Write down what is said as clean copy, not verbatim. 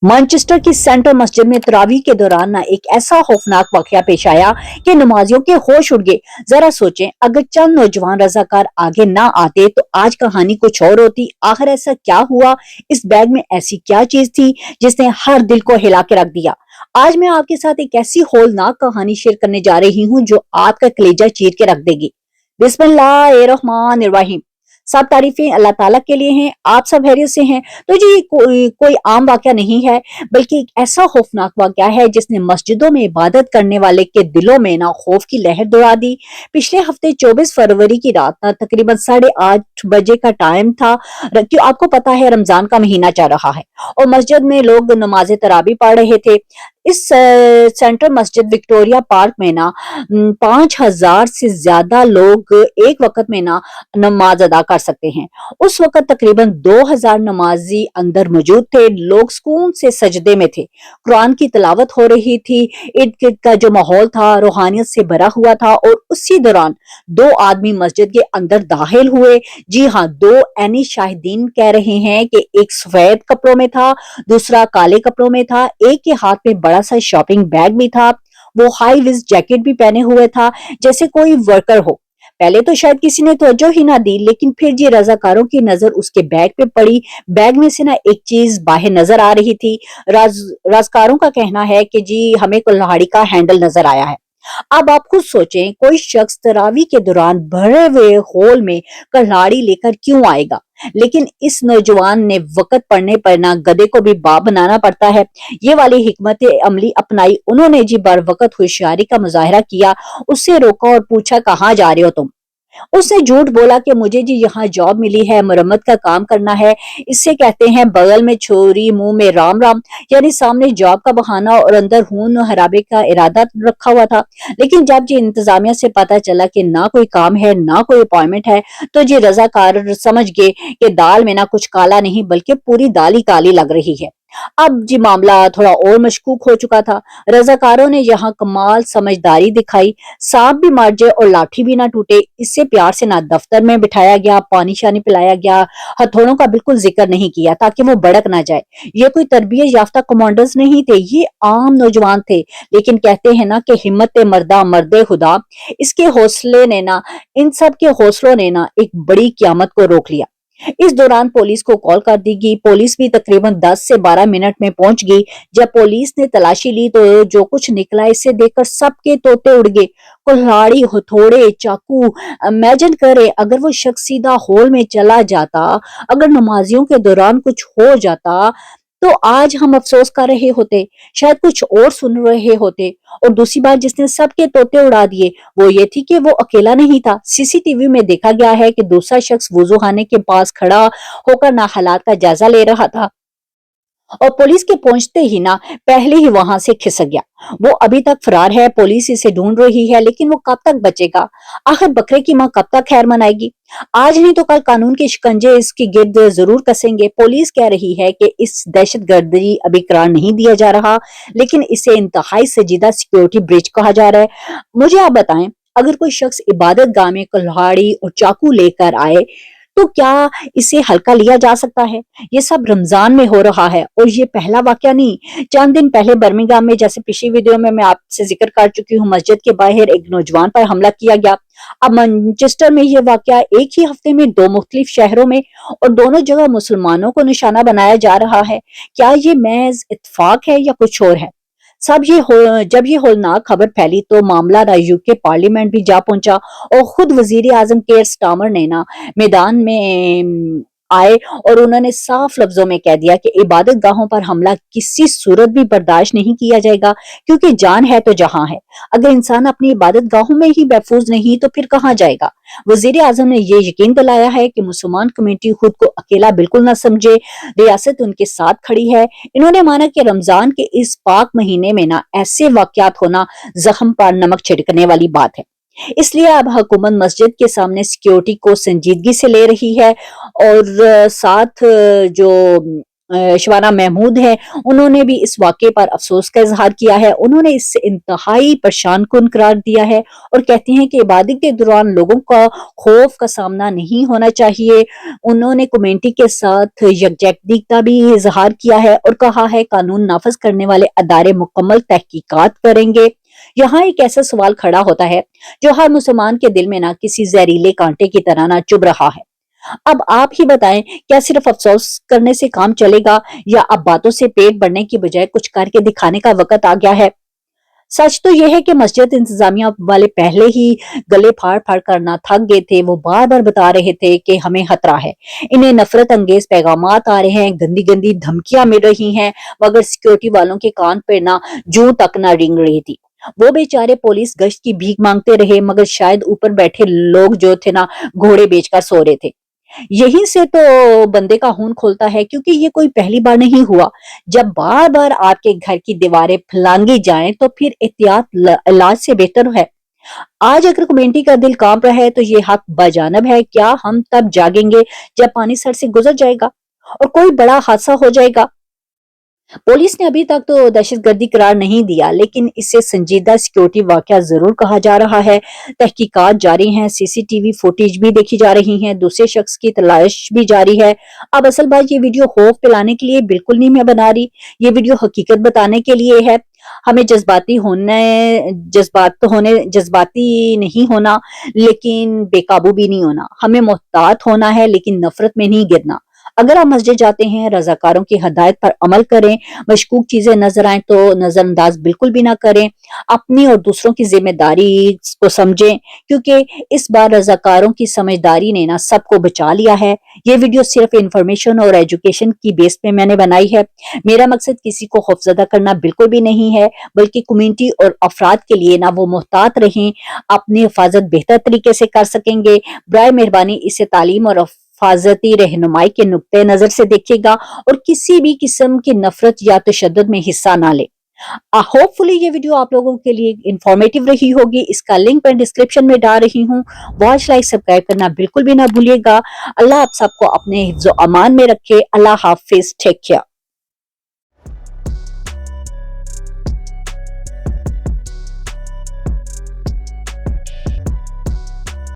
Manchester की central मस्जिद में तरावी के दौरान ना एक ऐसा खौफनाक वाकया पेश आया कि नमाजियों के होश उड़ गए। जरा सोचें, अगर चंद नौजवान रजाकार आगे ना आते तो आज कहानी कुछ और होती। आखिर ऐसा क्या हुआ? इस बैग में ऐसी क्या चीज थी जिसने हर दिल को हिला के रख दिया? आज मैं आपके साथ एक ऐसी होलनाक कहानी शेयर करने जा रही हूँ जो आपका कलेजा चीर के रख देगी। बिस्मिल्लाहिर्रहमानिर्रहीम। सब तारीफें अल्लाह ताला के लिए हैं। आप सब खैरियत से हैं? तो जी कोई आम वाकया नहीं है, बल्कि एक ऐसा खौफनाक वाकया है जिसने मस्जिदों में इबादत करने वाले के दिलों में ना खौफ की लहर दौड़ा दी। पिछले हफ्ते 24 फरवरी की रात ना तकरीबन 8:30 बजे का टाइम था। क्यों आपको पता है रमजान का महीना चल रहा है और मस्जिद में लोग नमाज तरावी पढ़ रहे थे। इस सेंट्रल मस्जिद विक्टोरिया पार्क में ना 5,000 से ज्यादा लोग एक वक्त में ना नमाज अदा कर सकते हैं। उस वक्त तकरीबन 2,000 नमाजी अंदर मौजूद थे। लोग सुकून से सजदे में थे, कुरान की तिलावत हो रही थी। ईद गिर्द का जो माहौल था रूहानियत से भरा हुआ था। और उसी दौरान दो आदमी मस्जिद के अंदर दाखिल हुए। जी हाँ, दो ऐनी शाहिदीन कह रहे हैं कि एक सफेद कपड़ों में था, दूसरा काले कपड़ों में था। एक के हाथ में बड़ा सा शॉपिंग बैग भी था। वो हाई विज जैकेट भी पहने हुए था, जैसे कोई वर्कर हो। पहले तो शायद किसी ने तवज्जो ही ना दी, लेकिन फिर जी रजाकारों की नजर उसके बैग पे पड़ी। बैग में से ना एक चीज बाहर नजर आ रही थी। राजकारों का कहना है कि जी हमें कुल्हाड़ी का हैंडल नजर आया है। अब आप खुद सोचें, कोई शख्स तरावी के दौरान भरे हुए हॉल में कुल्हाड़ी लेकर क्यों आएगा? लेकिन इस नौजवान ने वक्त पड़ने पर ना गधे को भी बाप बनाना पड़ता है। ये वाली हिकमत अमली अपनाई। उन्होंने जी बर वक्त होशियारी का मुजाहरा किया। उससे रोका और पूछा, कहाँ जा रहे हो तुम? उसने झूठ बोला कि मुझे जी यहाँ जॉब मिली है, मरम्मत का काम करना है। इससे कहते हैं बगल में छोरी मुंह में राम राम, यानी सामने जॉब का बहाना और अंदर खून हराबे का इरादा रखा हुआ था। लेकिन जब जी इंतजामिया से पता चला कि ना कोई काम है ना कोई अपॉइंटमेंट है, तो जी रजाकार समझ गए कि दाल में ना कुछ काला नहीं बल्कि पूरी दाल ही काली लग रही है। अब जी मामला थोड़ा और मशकूक हो चुका था। रजाकारों ने यहाँ कमाल समझदारी दिखाई। सांप भी मर जाए और लाठी भी ना टूटे, इससे प्यार से ना दफ्तर में बिठाया गया, पानी शानी पिलाया गया, हथौड़ों का बिल्कुल जिक्र नहीं किया ताकि वो भड़क ना जाए। ये कोई तरबियत याफ्ता कमांडर्स नहीं थे, ये आम नौजवान थे। लेकिन कहते हैं ना कि हिम्मत मर्दा मर्दे खुदा। इसके हौसले ने ना इन सब के हौसलों ने ना एक बड़ी क्यामत को रोक लिया। इस दौरान पुलिस को कॉल कर दी गई। पुलिस भी तकरीबन 10 से 12 मिनट में पहुंच गई। जब पुलिस ने तलाशी ली तो जो कुछ निकला इससे देखकर सबके तोते उड़ गए। कुल्हाड़ी, हथौड़े, चाकू। इमेजिन करें अगर वो शख्स सीधा हॉल में चला जाता, अगर नमाजियों के दौरान कुछ हो जाता, तो आज हम अफसोस कर रहे होते, शायद कुछ और सुन रहे होते। और दूसरी बात जिसने सबके तोते उड़ा दिए वो ये थी कि वो अकेला नहीं था। सीसीटीवी में देखा गया है कि दूसरा शख्स वुजूखाने के पास खड़ा होकर ना हालात का जायजा ले रहा था और पुलिस के पहुंचते ही ना पहले ही वहां से खिसक गया। वो अभी तक फरार है, पुलिस इसे ढूंढ रही है, लेकिन वो कब तक बचेगा? आखिर बकरे की माँ कब तक खैर मनाएगी? आज नहीं तो कल कानून के शिकंजे इसके गिर्द जरूर कसेंगे। पुलिस कह रही है कि इस दहशतगर्दी अभी करार नहीं दिया जा रहा, लेकिन इसे इंतहाई संजीदा सिक्योरिटी ब्रीच कहा जा रहा है। मुझे आप बताएं, अगर कोई शख्स इबादत गाह में कुल्हाड़ी और चाकू लेकर आए तो क्या इसे हल्का लिया जा सकता है? ये सब रमजान में हो रहा है और ये पहला वाकया नहीं। चंद दिन पहले बर्मिंघम में, जैसे पिछली वीडियो में मैं आपसे जिक्र कर चुकी हूँ, मस्जिद के बाहर एक नौजवान पर हमला किया गया। अब मैनचेस्टर में ये वाकया एक ही हफ्ते में दो मुख्तलिफ शहरों में और दोनों जगह मुसलमानों को निशाना बनाया जा रहा है। क्या ये महज इत्तेफाक है या कुछ और है? जब ये होलनाक खबर फैली तो मामला ना यूके पार्लियामेंट भी जा पहुंचा और खुद वजीर आजम केयर स्टामर ने ना मैदान में आए और उन्होंने साफ लफ्जों में कह दिया कि इबादत गाहों पर हमला किसी सूरत भी बर्दाश्त नहीं किया जाएगा, क्योंकि जान है तो जहां है। अगर इंसान अपनी इबादत गाहों में ही महफूज नहीं तो फिर कहाँ जाएगा? वजीर आजम ने ये यकीन दिलाया है कि मुसलमान कम्युनिटी खुद को अकेला बिल्कुल न समझे, रियासत उनके साथ खड़ी है। इन्होंने माना कि रमजान के इस पाक महीने में ना ऐसे वाकयात होना जख्म पर नमक छिड़कने वाली बात है। इसलिए अब हुकूमत मस्जिद के सामने सिक्योरिटी को संजीदगी से ले रही है और साथ जो शबाना महमूद हैं, उन्होंने भी इस वाक़े पर अफ़सोस का इज़हार किया है। उन्होंने इससे इंतहाई परेशानकुन करार दिया है और कहती हैं कि इबादत के दौरान लोगों का खौफ का सामना नहीं होना चाहिए। उन्होंने कमेटी के साथ यकजहती भी इज़हार किया है और कहा है कानून नाफ़िज़ करने वाले अदारे मुकम्मल तहकीकात करेंगे। यहाँ एक ऐसा सवाल खड़ा होता है जो हर मुसलमान के दिल में ना किसी जहरीले कांटे की तरह ना चुभ रहा है। अब आप ही बताएं, क्या सिर्फ अफसोस करने से काम चलेगा या अब बातों से पेट भरने की बजाय कुछ करके दिखाने का वक्त आ गया है? सच तो यह है कि मस्जिद इंतजामिया वाले पहले ही गले फाड़ फाड़ कर ना थक गए थे। वो बार बार बता रहे थे कि हमें खतरा है, इन्हें नफरत अंगेज पैगामात आ रहे हैं, गंदी गंदी धमकियां मिल रही हैं, मगर सिक्योरिटी वालों के कान पे ना जूं तक ना रिंग रही थी। वो बेचारे पुलिस गश्त की भीख मांगते रहे, मगर शायद ऊपर बैठे लोग जो थे ना घोड़े बेचकर सो रहे थे। यहीं से तो बंदे का खून खोलता है, क्योंकि ये कोई पहली बार नहीं हुआ। जब बार बार आपके घर की दीवारें फलांगी जाएं तो फिर एहतियात इलाज से बेहतर है। आज अगर कमेटी का दिल कांप रहा है तो ये हक बजानब है। क्या हम तब जागेंगे जब पानी सर से गुजर जाएगा और कोई बड़ा हादसा हो जाएगा? पुलिस ने अभी तक तो दहशतगर्दी करार नहीं दिया, लेकिन इसे संजीदा सिक्योरिटी वाकया जरूर कहा जा रहा है। तहकीकात जारी हैं, सीसीटीवी फुटेज भी देखी जा रही हैं, दूसरे शख्स की तलाश भी जारी है। अब असल बात, ये वीडियो खौफ फैलाने के लिए बिल्कुल नहीं मैं बना रही, ये वीडियो हकीकत बताने के लिए है। हमें जज्बाती नहीं होना, लेकिन बेकाबू भी नहीं होना। हमें मोहतात होना है, लेकिन नफरत में नहीं गिरना। अगर आप मस्जिद जाते हैं, रजाकारों की हदायत पर अमल करें, मशकूक चीजें नजर आए तो नजरअंदाज बिल्कुल भी ना करें, अपनी और दूसरों की जिम्मेदारी को समझें, क्योंकि इस बार रजाकारों की समझदारी ने ना सबको बचा लिया है। ये वीडियो सिर्फ इंफॉर्मेशन और एजुकेशन की बेस पे मैंने बनाई है। मेरा मकसद किसी को खौफजदा करना बिल्कुल भी नहीं है, बल्कि कम्युनिटी और अफराद के लिए ना वो मोहतात रहें, अपनी हिफाजत बेहतर तरीके से कर सकेंगे। बराए मेहरबानी इसे तालीम और हिफाजती रहनुमाई के नुक्ते नजर से देखिएगा और किसी भी किस्म की नफरत या तशद्दुद में हिस्सा ना ले। होपफुली ये वीडियो आप लोगों के लिए इंफॉर्मेटिव रही होगी। इसका लिंक मैं डिस्क्रिप्शन में डाल रही हूँ। वॉच, लाइक, सब्सक्राइब करना बिल्कुल भी ना भूलिएगा। अल्लाह आप सबको अपने हिफ्ज़ो अमान में रखे। अल्लाह हाफिज, टेक केयर।